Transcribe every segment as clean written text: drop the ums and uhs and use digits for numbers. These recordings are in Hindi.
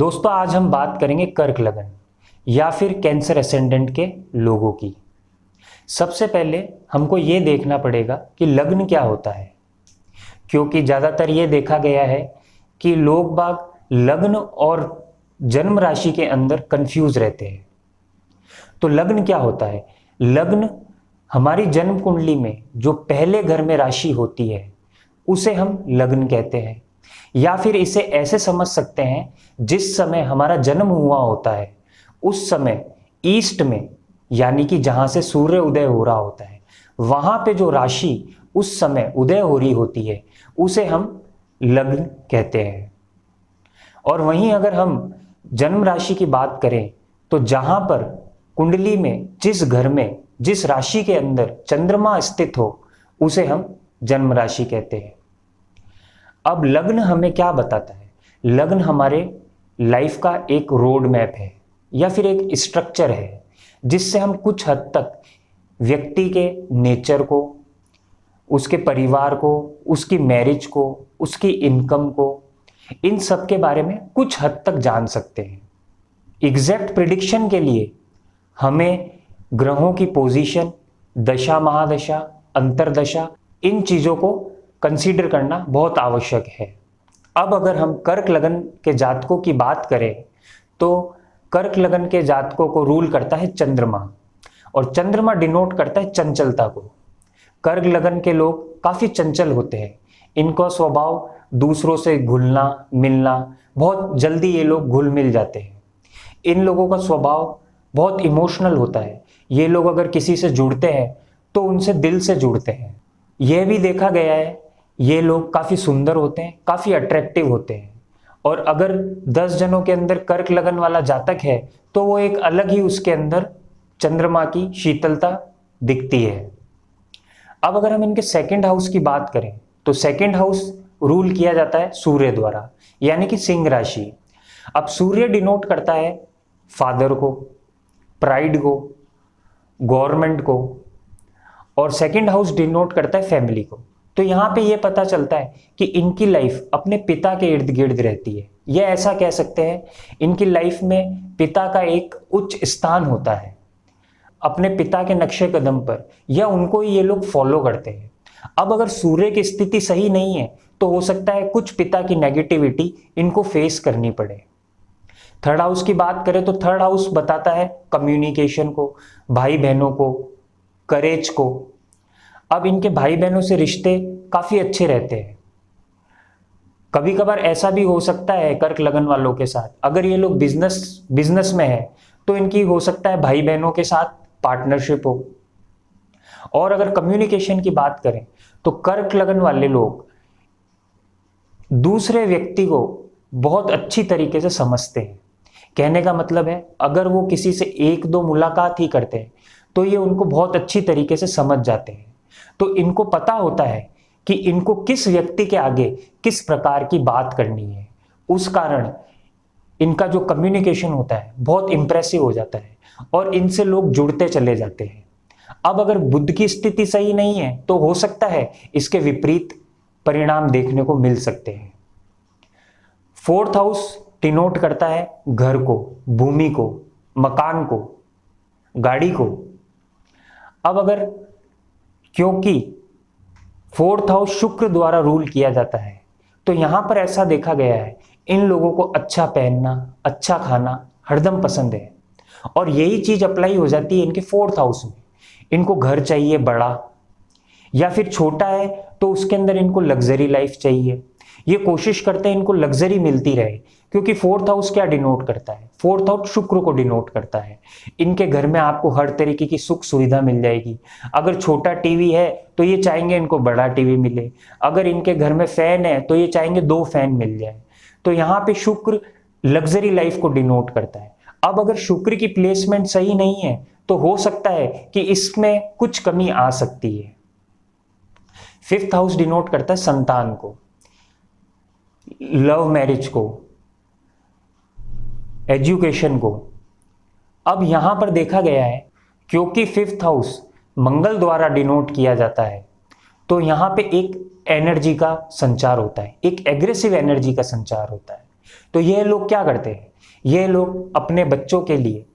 दोस्तों आज हम बात करेंगे कर्क लगन या फिर कैंसर एसेंडेंट के लोगों की। सबसे पहले हमको ये देखना पड़ेगा कि लग्न क्या होता है, क्योंकि ज़्यादातर ये देखा गया है कि लोग बाग लग्न और जन्म राशि के अंदर कंफ्यूज रहते हैं। तो लग्न क्या होता है? लग्न हमारी जन्म कुंडली में जो पहले घर में राशि होती है उसे हम लग्न कहते हैं, या फिर इसे ऐसे समझ सकते हैं जिस समय हमारा जन्म हुआ होता है उस समय ईस्ट में, यानी कि जहां से सूर्य उदय हो रहा होता है, वहां पे जो राशि उस समय उदय हो रही होती है उसे हम लग्न कहते हैं। और वहीं अगर हम जन्म राशि की बात करें तो जहां पर कुंडली में जिस घर में जिस राशि के अंदर चंद्रमा स्थित हो उसे हम जन्म राशि कहते हैं। अब लग्न हमें क्या बताता है? लग्न हमारे लाइफ का एक रोड मैप है या फिर एक स्ट्रक्चर है जिससे हम कुछ हद तक व्यक्ति के नेचर को, उसके परिवार को, उसकी मैरिज को, उसकी इनकम को, इन सब के बारे में कुछ हद तक जान सकते हैं। एग्जैक्ट प्रिडिक्शन के लिए हमें ग्रहों की पोजीशन, दशा महादशा, अंतरदशा, इन चीज़ों को कंसीडर करना बहुत आवश्यक है। अब अगर हम कर्क लगन के जातकों की बात करें तो कर्क लगन के जातकों को रूल करता है चंद्रमा, और चंद्रमा डिनोट करता है चंचलता को। कर्क लगन के लोग काफ़ी चंचल होते हैं, इनका स्वभाव दूसरों से घुलना मिलना, बहुत जल्दी ये लोग घुल मिल जाते हैं। इन लोगों का स्वभाव बहुत इमोशनल होता है, ये लोग अगर किसी से जुड़ते हैं तो उनसे दिल से जुड़ते हैं। यह भी देखा गया है ये लोग काफ़ी सुंदर होते हैं, काफ़ी अट्रैक्टिव होते हैं, और अगर 10 जनों के अंदर कर्क लगन वाला जातक है तो वो एक अलग ही उसके अंदर चंद्रमा की शीतलता दिखती है। अब अगर हम इनके सेकंड हाउस की बात करें तो सेकंड हाउस रूल किया जाता है सूर्य द्वारा, यानी कि सिंह राशि। अब सूर्य डिनोट करता है फादर को, प्राइड को, गवर्नमेंट को, और सेकंड हाउस डिनोट करता है फैमिली को। तो यहाँ पे ये पता चलता है कि इनकी लाइफ अपने पिता के इर्द गिर्द रहती है, या ऐसा कह सकते हैं इनकी लाइफ में पिता का एक उच्च स्थान होता है। अपने पिता के नक्शे कदम पर या उनको ही ये लोग फॉलो करते हैं। अब अगर सूर्य की स्थिति सही नहीं है तो हो सकता है कुछ पिता की नेगेटिविटी इनको फेस करनी पड़े। थर्ड हाउस की बात करें तो थर्ड हाउस बताता है कम्युनिकेशन को, भाई बहनों को, करेज को। अब इनके भाई बहनों से रिश्ते काफ़ी अच्छे रहते हैं। कभी कभार ऐसा भी हो सकता है कर्क लगन वालों के साथ, अगर ये लोग बिजनेस में है तो इनकी हो सकता है भाई बहनों के साथ पार्टनरशिप हो। और अगर कम्युनिकेशन की बात करें तो कर्क लगन वाले लोग दूसरे व्यक्ति को बहुत अच्छी तरीके से समझते हैं। कहने का मतलब है अगर वो किसी से एक दो मुलाकात ही करते हैं तो ये उनको बहुत अच्छी तरीके से समझ जाते हैं। तो इनको पता होता है कि इनको किस व्यक्ति के आगे किस प्रकार की बात करनी है, उस कारण इनका जो कम्युनिकेशन होता है बहुत इंप्रेसिव हो जाता है और इनसे लोग जुड़ते चले जाते हैं। अब अगर बुध की स्थिति सही नहीं है तो हो सकता है इसके विपरीत परिणाम देखने को मिल सकते हैं। फोर्थ हाउस डिनोट करता है घर को, भूमि को, मकान को, गाड़ी को। अब अगर क्योंकि फोर्थ हाउस शुक्र द्वारा रूल किया जाता है तो यहां पर ऐसा देखा गया है इन लोगों को अच्छा पहनना, अच्छा खाना हरदम पसंद है, और यही चीज अप्लाई हो जाती है इनके फोर्थ हाउस में। इनको घर चाहिए बड़ा, या फिर छोटा है तो उसके अंदर इनको लग्जरी लाइफ चाहिए। ये कोशिश करते हैं इनको लग्जरी मिलती रहे, क्योंकि फोर्थ हाउस क्या डिनोट करता है? फोर्थ हाउस शुक्र को डिनोट करता है। इनके घर में आपको हर तरीके की सुख सुविधा मिल जाएगी। अगर छोटा टीवी है तो ये चाहेंगे इनको बड़ा टीवी मिले, अगर इनके घर में फैन है तो ये चाहेंगे 2 फैन मिल जाए। तो यहाँ पे शुक्र लग्जरी लाइफ को डिनोट करता है। अब अगर शुक्र की प्लेसमेंट सही नहीं है तो हो सकता है कि इसमें कुछ कमी आ सकती है। फिफ्थ हाउस डिनोट करता है संतान को, लव मैरिज को, एजुकेशन को। अब यहां पर देखा गया है क्योंकि फिफ्थ हाउस मंगल द्वारा डिनोट किया जाता है तो यहां पे एक एनर्जी का संचार होता है, एक एग्रेसिव एनर्जी का संचार होता है। तो ये लोग क्या करते हैं, ये लोग अपने बच्चों के लिए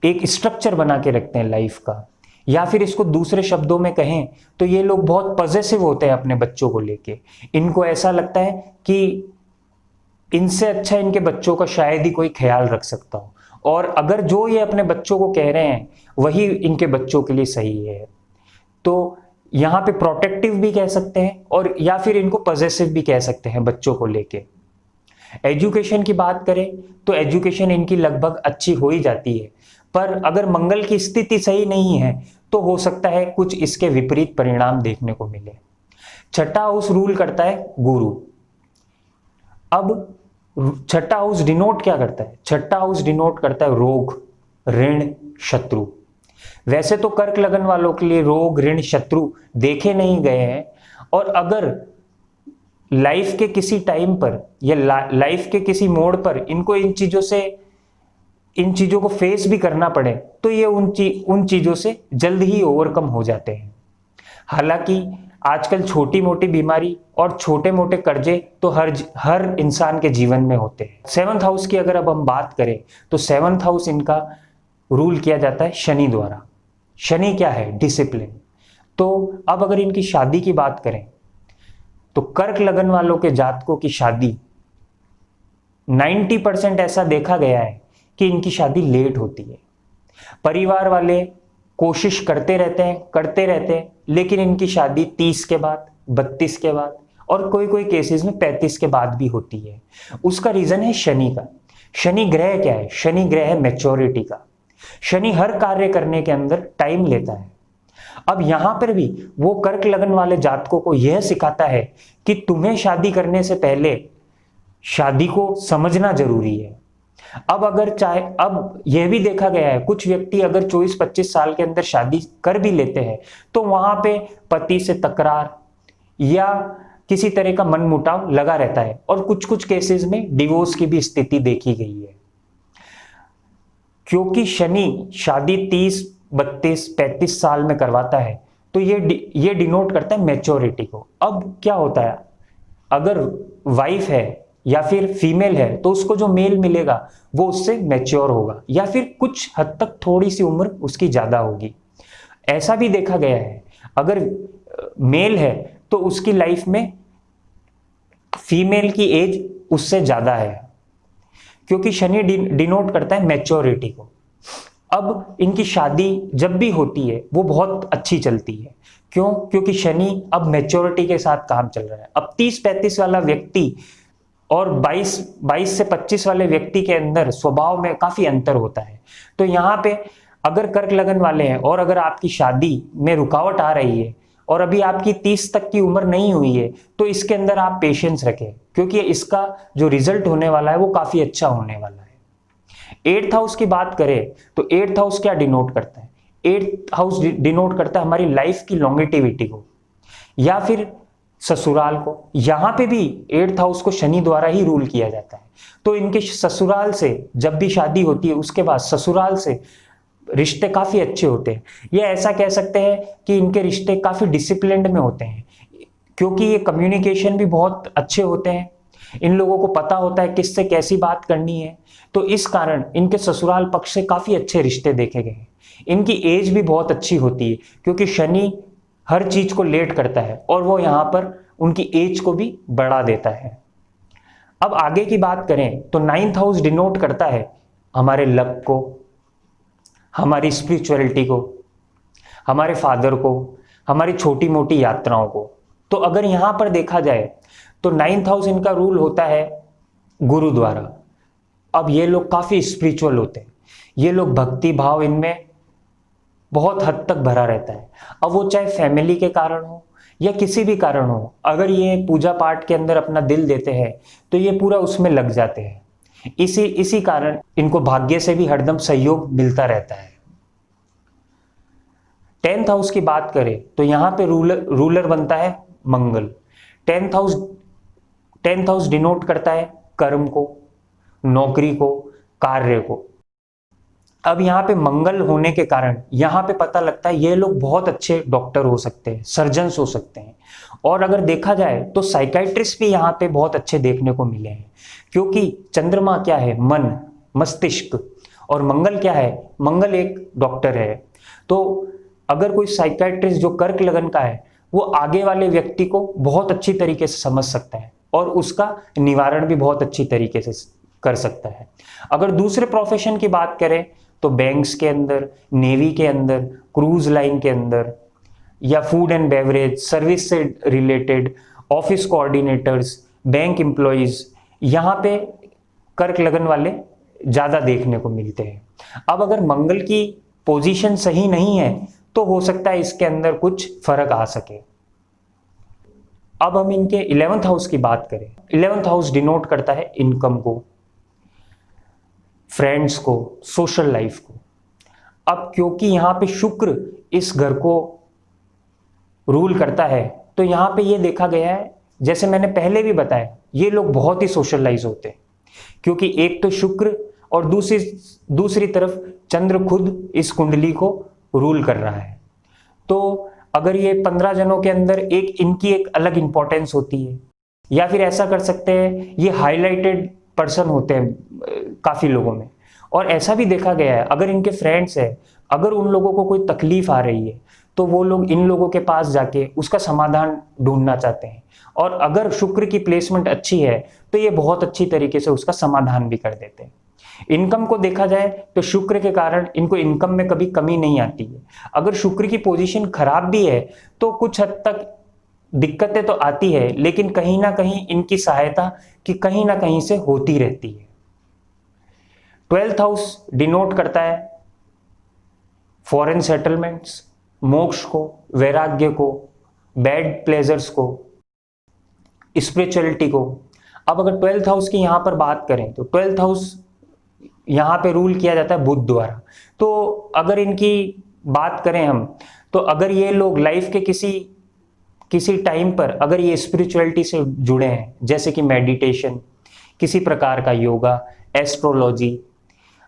एक स्ट्रक्चर बना के रखते हैं लाइफ का, या फिर इसको दूसरे शब्दों में कहें तो ये लोग बहुत पॉजिटिव होते हैं अपने बच्चों को लेके। इनको ऐसा लगता है कि इनसे अच्छा इनके बच्चों का शायद ही कोई ख्याल रख सकता हो, और अगर जो ये अपने बच्चों को कह रहे हैं वही इनके बच्चों के लिए सही है। तो यहाँ पे प्रोटेक्टिव भी कह सकते हैं और या फिर इनको पॉजिटिव भी कह सकते हैं बच्चों को लेके। एजुकेशन की बात करें तो एजुकेशन इनकी लगभग अच्छी हो ही जाती है, पर अगर मंगल की स्थिति सही नहीं है तो हो सकता है कुछ इसके विपरीत परिणाम देखने को मिले। छठा हाउस रूल करता है गुरु। अब छठा हाउस डिनोट क्या करता है? छठा हाउस डिनोट करता है रोग, ऋण, शत्रु। वैसे तो कर्क लगन वालों के लिए रोग, ऋण, शत्रु देखे नहीं गए हैं, और अगर लाइफ के किसी टाइम पर या लाइफ के किसी मोड़ पर इनको इन चीजों को फेस भी करना पड़े तो ये उन चीजों से जल्द ही ओवरकम हो जाते हैं। हालांकि आजकल छोटी मोटी बीमारी और छोटे मोटे कर्जे तो हर इंसान के जीवन में होते हैं। सेवंथ हाउस की अगर अब हम बात करें तो सेवंथ हाउस इनका रूल किया जाता है शनि द्वारा। शनि क्या है? डिसिप्लिन। तो अब अगर इनकी शादी की बात करें तो कर्क लगन वालों के जातकों की शादी 90% ऐसा देखा गया है कि इनकी शादी लेट होती है। परिवार वाले कोशिश करते रहते हैं, लेकिन इनकी शादी 30 के बाद, 32 के बाद और कोई केसेस में 35 के बाद भी होती है। उसका रीजन है शनि का। शनि ग्रह क्या है? शनि ग्रह है मैच्योरिटी का। शनि हर कार्य करने के अंदर टाइम लेता है। अब यहां पर भी वो कर्क लगन वाले जातकों को यह सिखाता है कि तुम्हें शादी करने से पहले शादी को समझना जरूरी है। अब यह भी देखा गया है कुछ व्यक्ति अगर 24-25 साल के अंदर शादी कर भी लेते हैं तो वहां पे पति से तकरार या किसी तरह का मनमुटाव लगा रहता है, और कुछ केसेस में डिवोर्स की भी स्थिति देखी गई है। क्योंकि शनि शादी 30, 32, 35 साल में करवाता है तो ये डिनोट करता है मैच्योरिटी को। अब क्या होता है, अगर वाइफ है या फिर फीमेल है तो उसको जो मेल मिलेगा वो उससे मैच्योर होगा, या फिर कुछ हद तक थोड़ी सी उम्र उसकी ज्यादा होगी। ऐसा भी देखा गया है अगर मेल है तो उसकी लाइफ में फीमेल की एज उससे ज्यादा है, क्योंकि शनि डिनोट करता है मैच्योरिटी को। अब इनकी शादी जब भी होती है वो बहुत अच्छी चलती है। क्यों? क्योंकि शनि अब मैच्योरिटी के साथ काम चल रहा है। अब 30-35 वाला व्यक्ति और 22 से 25 वाले व्यक्ति के अंदर स्वभाव में काफी अंतर होता है। तो यहाँ पे अगर कर्क लगन वाले हैं और अगर आपकी शादी में रुकावट आ रही है और अभी आपकी 30 तक की उम्र नहीं हुई है तो इसके अंदर आप पेशेंस रखें, क्योंकि इसका जो रिजल्ट होने वाला है वो काफी अच्छा होने वाला है। 8th हाउस की बात करें तो 8th हाउस क्या डिनोट करता है? 8th हाउस डिनोट करता है हमारी लाइफ की लॉन्गेटिविटी को या फिर ससुराल को। यहां पे भी 8th हाउस को शनि द्वारा ही रूल किया जाता है। तो इनके ससुराल से जब भी शादी होती है उसके बाद ससुराल से रिश्ते काफी अच्छे होते हैं। ये ऐसा कह सकते हैं कि इनके रिश्ते काफी डिसिप्लिन्ड में होते हैं, क्योंकि ये कम्युनिकेशन भी बहुत अच्छे होते हैं। इन लोगों को पता होता है किससे कैसी बात करनी है, तो इस कारण इनके ससुराल पक्ष से काफी अच्छे रिश्ते देखे गए हैं। इनकी एज भी बहुत अच्छी होती है, क्योंकि शनि हर चीज को लेट करता है और वो यहाँ पर उनकी एज को भी बढ़ा देता है। अब आगे की बात करें तो 9th हाउस डिनोट करता है हमारे लक को, हमारी स्पिरिचुअलिटी को, हमारे फादर को, हमारी छोटी मोटी यात्राओं को। तो अगर यहां पर देखा जाए तो 9th हाउस इनका रूल होता है गुरु द्वारा। अब ये लोग काफी स्पिरिचुअल होते हैं, ये लोग भक्ति भाव इनमें बहुत हद तक भरा रहता है। अब वो चाहे फैमिली के कारण हो या किसी भी कारण हो, अगर ये पूजा पाठ के अंदर अपना दिल देते हैं तो ये पूरा उसमें लग जाते हैं। इसी कारण इनको भाग्य से भी हरदम सहयोग मिलता रहता है। 10th हाउस की बात करें तो यहां पे रूलर बनता है मंगल। 10th हाउस डिनोट करता है कर्म को, नौकरी को, कार्य को। अब यहाँ पे मंगल होने के कारण यहाँ पे पता लगता है ये लोग बहुत अच्छे डॉक्टर हो सकते हैं, सर्जन्स हो सकते हैं, और अगर देखा जाए तो साइकाइट्रिस्ट भी यहाँ पे बहुत अच्छे देखने को मिले हैं। क्योंकि चंद्रमा क्या है? मन। मस्तिष्क। और मंगल क्या है? मंगल एक डॉक्टर है। तो अगर कोई साइकियाट्रिस्ट जो कर्क लगन का है, वो आगे वाले व्यक्ति को बहुत अच्छी तरीके से समझ सकता है और उसका निवारण भी बहुत अच्छी तरीके से कर सकता है। अगर दूसरे प्रोफेशन की बात करें तो बैंक्स के अंदर, नेवी के अंदर, क्रूज लाइन के अंदर, या फूड एंड बेवरेज सर्विस से related, office coordinators, bank employees, यहाँ पे कर्क लगन वाले ज़्यादा देखने को मिलते हैं। अब अगर मंगल की पोजीशन सही नहीं है तो हो सकता है इसके अंदर कुछ फर्क आ सके। अब हम इनके 11th हाउस की बात करें। 11th हाउस डिनोट करता है इनकम को, फ्रेंड्स को, सोशल लाइफ को। अब क्योंकि यहाँ पे शुक्र इस घर को रूल करता है तो यहाँ पे ये देखा गया है, जैसे मैंने पहले भी बताया, ये लोग बहुत ही सोशलाइज होते हैं, क्योंकि एक तो शुक्र और दूसरी तरफ चंद्र खुद इस कुंडली को रूल कर रहा है। तो अगर ये 15 जनों के अंदर इनकी एक अलग इंपॉर्टेंस होती है, या फिर ऐसा कर सकते हैं ये हाईलाइटेड पर्सन होते हैं काफी लोगों में। और ऐसा भी देखा गया है, अगर इनके फ्रेंड्स है, अगर उन लोगों को कोई तकलीफ आ रही है तो वो लोग इन लोगों के पास जाके उसका समाधान ढूंढना चाहते हैं। और अगर शुक्र की प्लेसमेंट अच्छी है तो ये बहुत अच्छी तरीके से उसका समाधान भी कर देते हैं। इनकम को देखा जाए तो शुक्र के कारण इनको इनकम में कभी कमी नहीं आती है। अगर शुक्र की पोजीशन खराब भी है तो कुछ हद तक दिक्कतें तो आती है, लेकिन कहीं ना कहीं इनकी सहायता कि कहीं ना कहीं से होती रहती है। 12th हाउस डिनोट करता है फॉरेन सेटलमेंट्स, मोक्ष को, वैराग्य को, बैड प्लेजर्स को, स्पिरिचुअलिटी को। अब अगर 12th हाउस की यहां पर बात करें तो 12th हाउस यहाँ पे रूल किया जाता है बुध द्वारा। तो अगर इनकी बात करें हम, तो अगर ये लोग लाइफ के किसी टाइम पर अगर ये स्पिरिचुअलिटी से जुड़े हैं, जैसे कि मेडिटेशन, किसी प्रकार का योगा, एस्ट्रोलॉजी,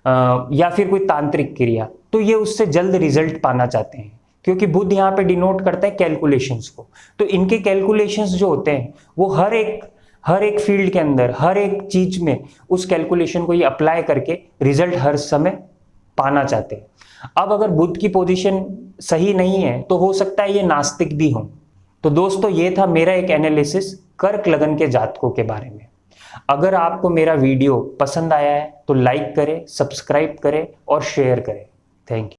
या फिर कोई तांत्रिक क्रिया, तो ये उससे जल्द रिजल्ट पाना चाहते हैं, क्योंकि बुध यहाँ पे डिनोट करता है कैलकुलेशंस को। तो इनके कैलकुलेशंस जो होते हैं वो हर एक फील्ड के अंदर, हर एक चीज में उस कैलकुलेशन को ये अप्लाई करके रिजल्ट हर समय पाना चाहते हैं। अब अगर बुध की पोजीशन सही नहीं है तो हो सकता है ये नास्तिक भी हो। तो दोस्तों, ये था मेरा एक एनालिसिस कर्क लगन के जातकों के बारे में। अगर आपको मेरा वीडियो पसंद आया है तो लाइक करें, सब्सक्राइब करें और शेयर करें। Thank you.